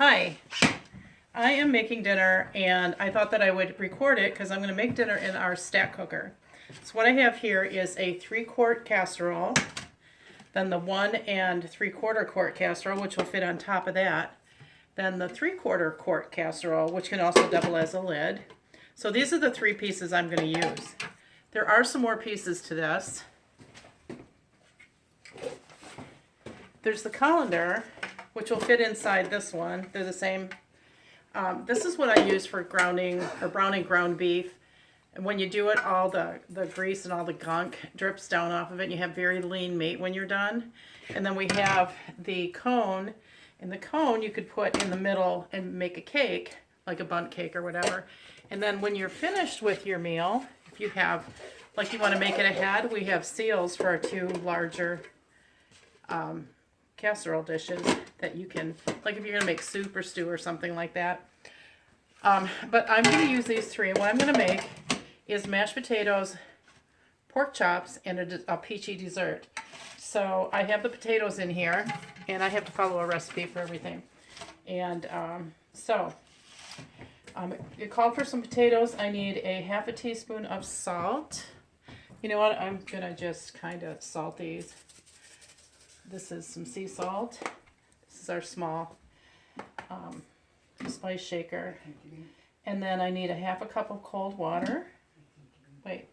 Hi, I am making dinner and I thought that I would record it because I'm going to make dinner in our stack cooker. So what I have here is a 3-quart casserole, then the 1 3/4 quart casserole, which will fit on top of that, then the 3/4 quart casserole, which can also double as a lid. So these are the 3 pieces I'm going to use. There are some more pieces to this. There's the colander, which will fit inside this one. They're the same. This is what I use for grounding or browning ground beef. And when you do it, all the grease and all the gunk drips down off of it. And you have very lean meat when you're done. And then we have the cone. And the cone you could put in the middle and make a cake, like a bundt cake or whatever. And then when you're finished with your meal, if you have, like you want to make it ahead, we have seals for our 2 larger casserole dishes that you can, like if you're going to make soup or stew or something like that. But I'm going to use these 3. And what I'm going to make is mashed potatoes, pork chops, and a peachy dessert. So I have the potatoes in here, and I have to follow a recipe for everything. And it called for some potatoes. I need a 1/2 teaspoon of salt. You know what? I'm going to just kind of salt these. This is some sea salt. This is our small spice shaker. And then I need a 1/2 cup of cold water. Wait,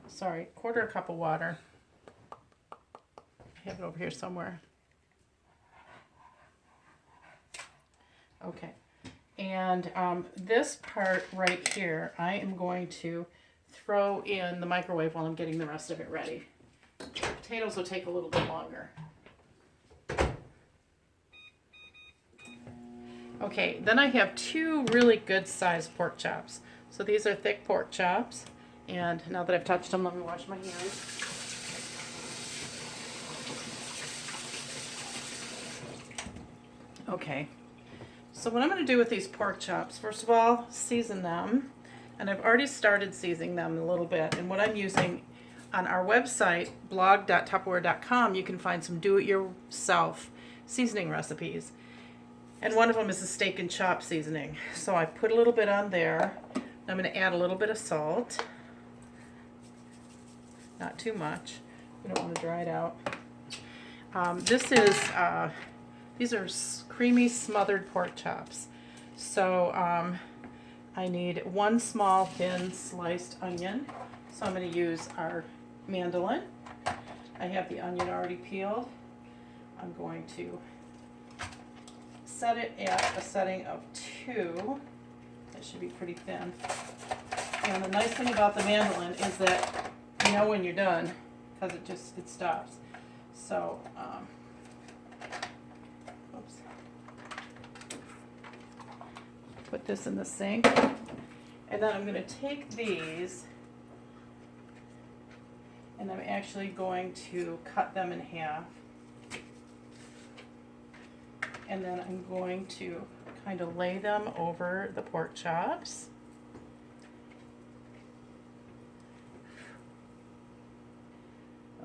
sorry, 1/4 cup of water. I have it over here somewhere. Okay, and this part right here, I am going to throw in the microwave while I'm getting the rest of it ready. The potatoes will take a little bit longer. Okay, then I have 2 really good sized pork chops. So these are thick pork chops. And now that I've touched them, let me wash my hands. Okay, so what I'm going to do with these pork chops, first of all, season them. And I've already started seasoning them a little bit. And what I'm using on our website, blog.tupperware.com, you can find some do-it-yourself seasoning recipes. And one of them is a steak and chop seasoning. So I put a little bit on there. I'm going to add a little bit of salt. Not too much. We don't want to dry it out. These are creamy smothered pork chops. So I need 1 small thin sliced onion. So I'm going to use our mandolin. I have the onion already peeled. I'm going to set it at a setting of 2. That should be pretty thin. And the nice thing about the mandolin is that you know when you're done because it stops. So, oops. Put this in the sink. And then I'm going to take these and I'm actually going to cut them in half. And then I'm going to kind of lay them over the pork chops.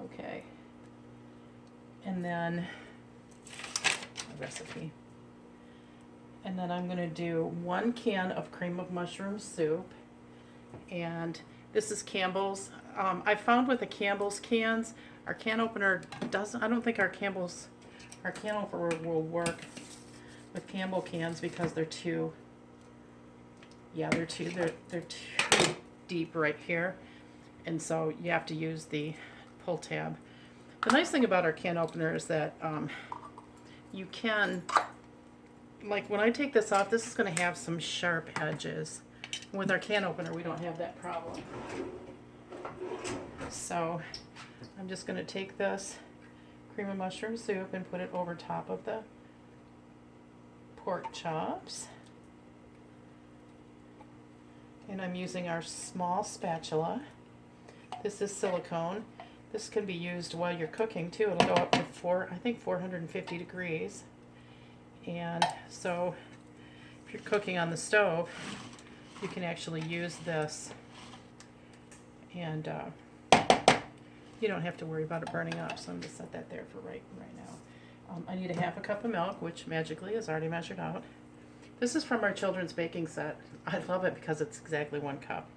Okay. And then a recipe. And then I'm going to do 1 can of cream of mushroom soup. And this is Campbell's. I found with the Campbell's cans, our can opener doesn't, I don't think our can opener will work with Campbell cans because they're too deep right here. And so you have to use the pull tab. The nice thing about our can opener is that you can, like when I take this off, this is going to have some sharp edges. With our can opener, we don't have that problem. So I'm just going to take this cream of mushroom soup and put it over top of the pork chops. And I'm using our small spatula. This is silicone. This can be used while you're cooking too. It'll go up to 450 degrees. And so if you're cooking on the stove, you can actually use this and you don't have to worry about it burning up. So I'm going to set that there for right now. I need a 1/2 cup of milk, which magically is already measured out. This is from our children's baking set. I love it because it's exactly 1 cup.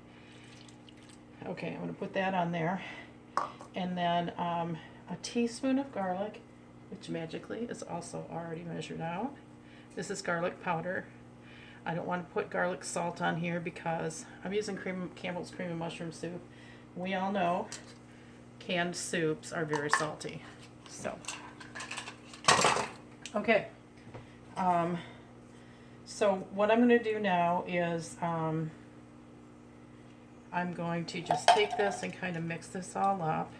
Okay, I'm going to put that on there. And then a teaspoon of garlic, which magically is also already measured out. This is garlic powder. I don't want to put garlic salt on here because I'm using Campbell's Cream and Mushroom Soup. We all know canned soups are very salty. So, okay. So what I'm going to do now is I'm going to just take this and kind of mix this all up.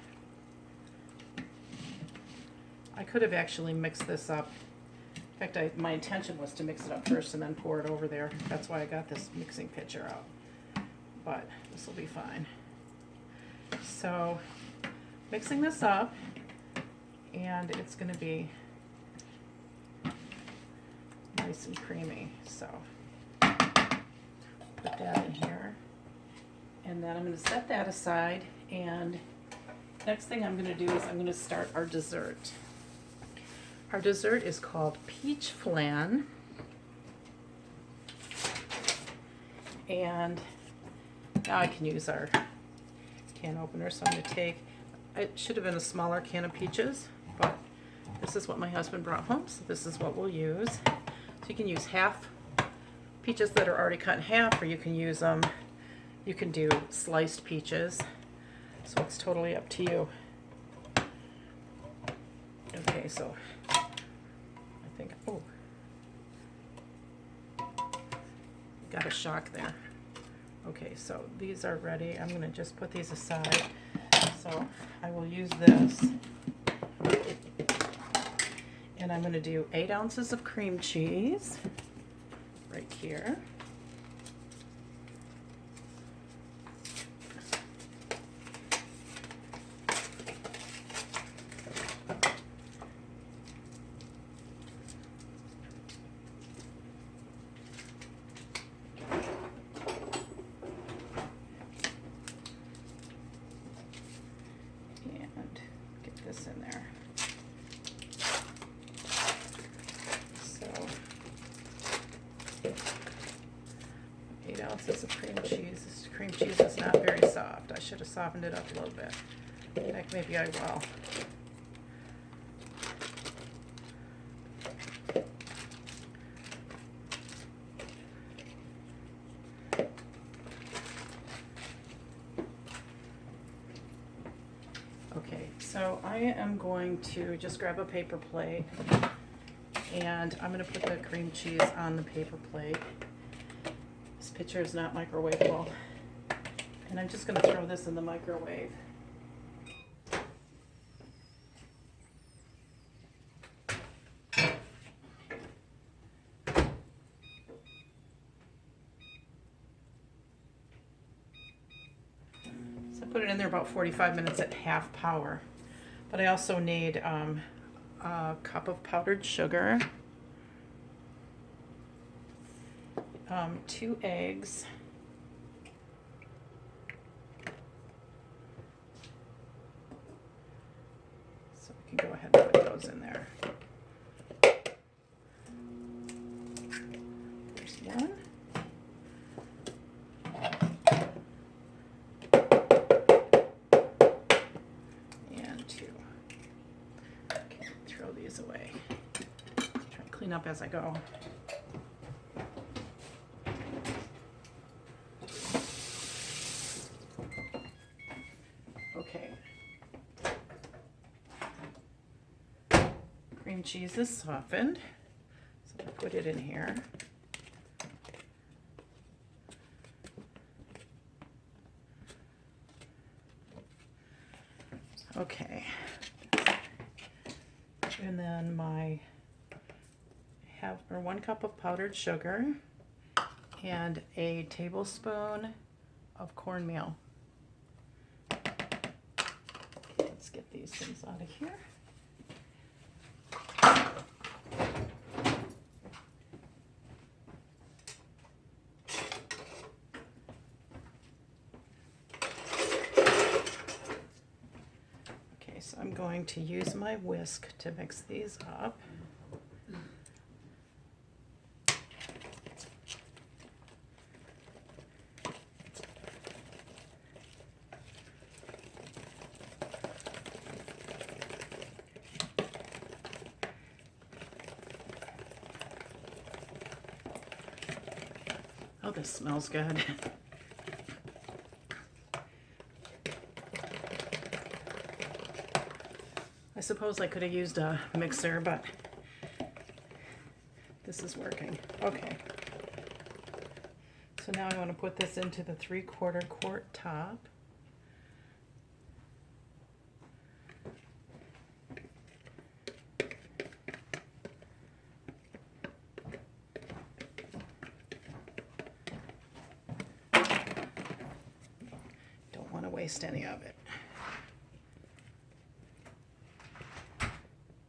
I could have actually mixed this up. In fact, my intention was to mix it up first and then pour it over there. That's why I got this mixing pitcher out. But this will be fine. So, mixing this up, and it's going to be nice and creamy. So, put that in here. And then I'm going to set that aside. And next thing I'm going to do is I'm going to start our dessert. Our dessert is called peach flan. And now I can use our can opener. So I'm going to take, it should have been a smaller can of peaches, but this is what my husband brought home. So this is what we'll use. So you can use half peaches that are already cut in half, or you can use them, you can do sliced peaches. So it's totally up to you. Okay, so I think, oh, got a shock there. Okay, so these are ready. I'm going to just put these aside. So I will use this. And I'm going to do 8 ounces of cream cheese right here. This in there. So 8 ounces of cream cheese. This cream cheese is not very soft. I should have softened it up a little bit. Heck, maybe I will. Okay, so I am going to just grab a paper plate, and I'm going to put the cream cheese on the paper plate. This pitcher is not microwavable, and I'm just going to throw this in the microwave. Put it in there about 45 minutes at half power. But I also need a cup of powdered sugar, 2 eggs, so we can go ahead and put those in there. There's 1. Away. Try to clean up as I go. Okay. Cream cheese is softened, so I'll put it in here. Okay. And then my 1 cup of powdered sugar and a tablespoon of cornmeal. Let's get these things out of here. So I'm going to use my whisk to mix these up. Oh, this smells good. I suppose I could have used a mixer, but this is working. Okay. So now I want to put this into the 3/4 quart top. Don't want to waste any of it.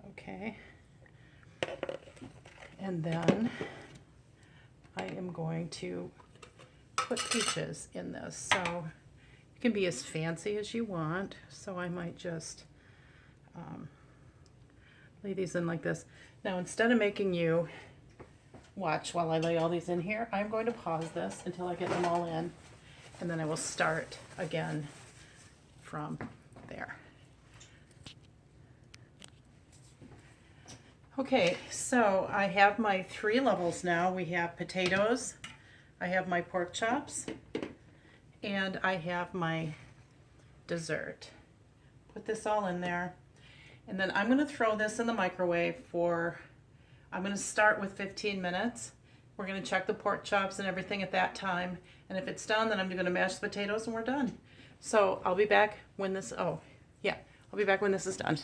Okay. And then I am going to put peaches in this. So you can be as fancy as you want. So I might just lay these in like this. Now instead of making you watch while I lay all these in here, I'm going to pause this until I get them all in. And then I will start again from there. Okay, so I have my 3 levels now. We have potatoes, I have my pork chops, and I have my dessert. Put this all in there. And then I'm going to throw this in the microwave for, I'm going to start with 15 minutes. We're going to check the pork chops and everything at that time. And if it's done, then I'm going to mash the potatoes and we're done. So I'll be back when this, I'll be back when this is done.